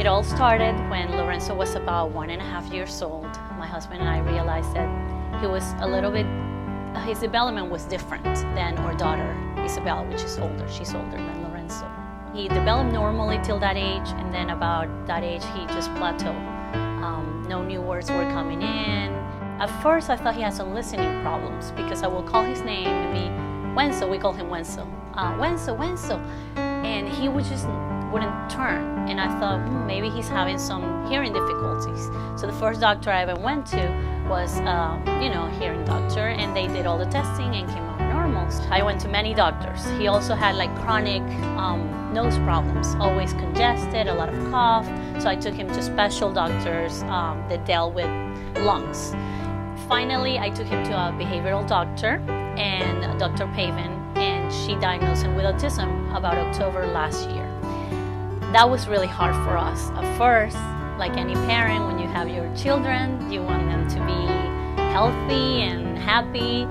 It all started when Lorenzo was about 1.5 years old. My husband and I realized that he was a little bit, his development was different than our daughter, Isabella, which is older. She's older than Lorenzo. He developed normally till that age, and then about that age, he just plateaued. No new words were coming in. At first, I thought he had some listening problems because I would call his name, maybe Wenzel, we call him Wenzel. Wenzel. And he would just wouldn't turn. And I thought, maybe he's having some hearing difficulties. So the first doctor I ever went to was, a hearing doctor, and they did all the testing and came out normal. So I went to many doctors. He also had like chronic nose problems, always congested, a lot of cough. So I took him to special doctors that dealt with lungs. Finally, I took him to a behavioral doctor, and Dr. Paven, and she diagnosed him with autism about October last year. That was really hard for us. At first, like any parent, when you have your children, you want them to be healthy and happy.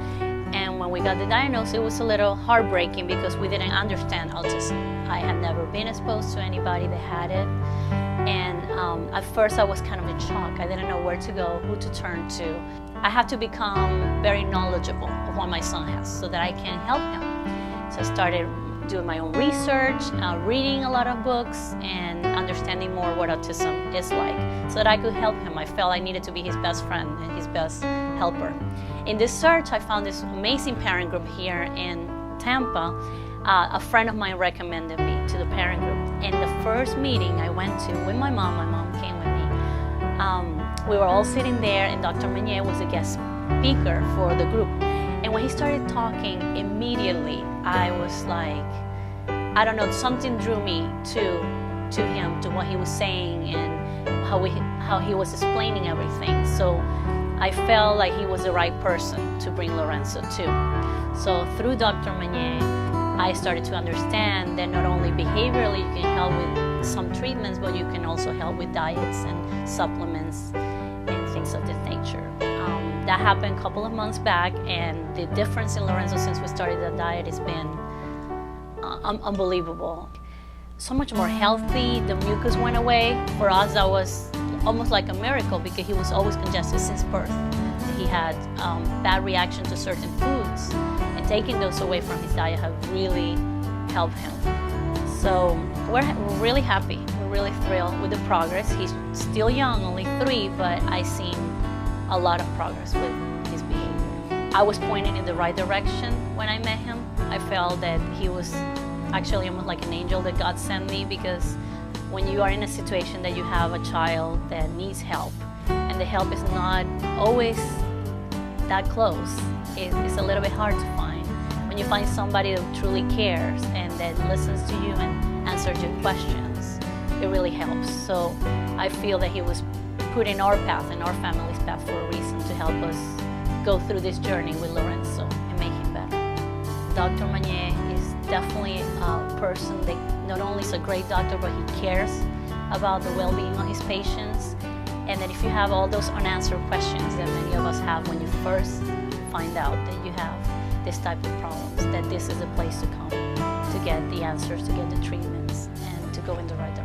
And when we got the diagnosis, it was a little heartbreaking because we didn't understand autism. I had never been exposed to anybody that had it. And at first, I was kind of in shock. I didn't know where to go, who to turn to. I had to become very knowledgeable of what my son has so that I can help him. So I started doing my own research, reading a lot of books, and understanding more what autism is like so that I could help him. I felt I needed to be his best friend and his best helper. In this search, I found this amazing parent group here in Tampa. A friend of mine recommended me to the parent group. And the first meeting I went to with my mom came with me. We were all sitting there, and Dr. Mañé was a guest speaker for the group. And when he started talking, immediately I was like, I don't know, something drew me to him, to what he was saying and how he was explaining everything. So I felt like he was the right person to bring Lorenzo to. So through Dr. Mañé, I started to understand that not only behaviorally you can help with some treatments, but you can also help with diets and supplements and things of this nature. That happened a couple of months back, and the difference in Lorenzo since we started the diet has been unbelievable. So much more healthy, the mucus went away. For us, that was almost like a miracle because he was always congested since birth. He had bad reaction to certain foods, and taking those away from his diet have really helped him. So we're really happy. We're really thrilled with the progress. He's still young, only 3, but I've seen a lot of progress with his behavior. I was pointing in the right direction when I met him. I felt that he was actually almost like an angel that God sent me, because when you are in a situation that you have a child that needs help, and the help is not always that close, it's a little bit hard to find. When you find somebody that truly cares and that listens to you and answers your questions, it really helps. So I feel that he was put in our path, in our family's path, for a reason, to help us go through this journey with Lorenzo and make him better. Dr. Mañé is definitely a person that not only is a great doctor, but he cares about the well-being of his patients. And that if you have all those unanswered questions that many of us have when you first find out that you have this type of problems, that this is a place to come to get the answers, to get the treatments, and to go in the right direction.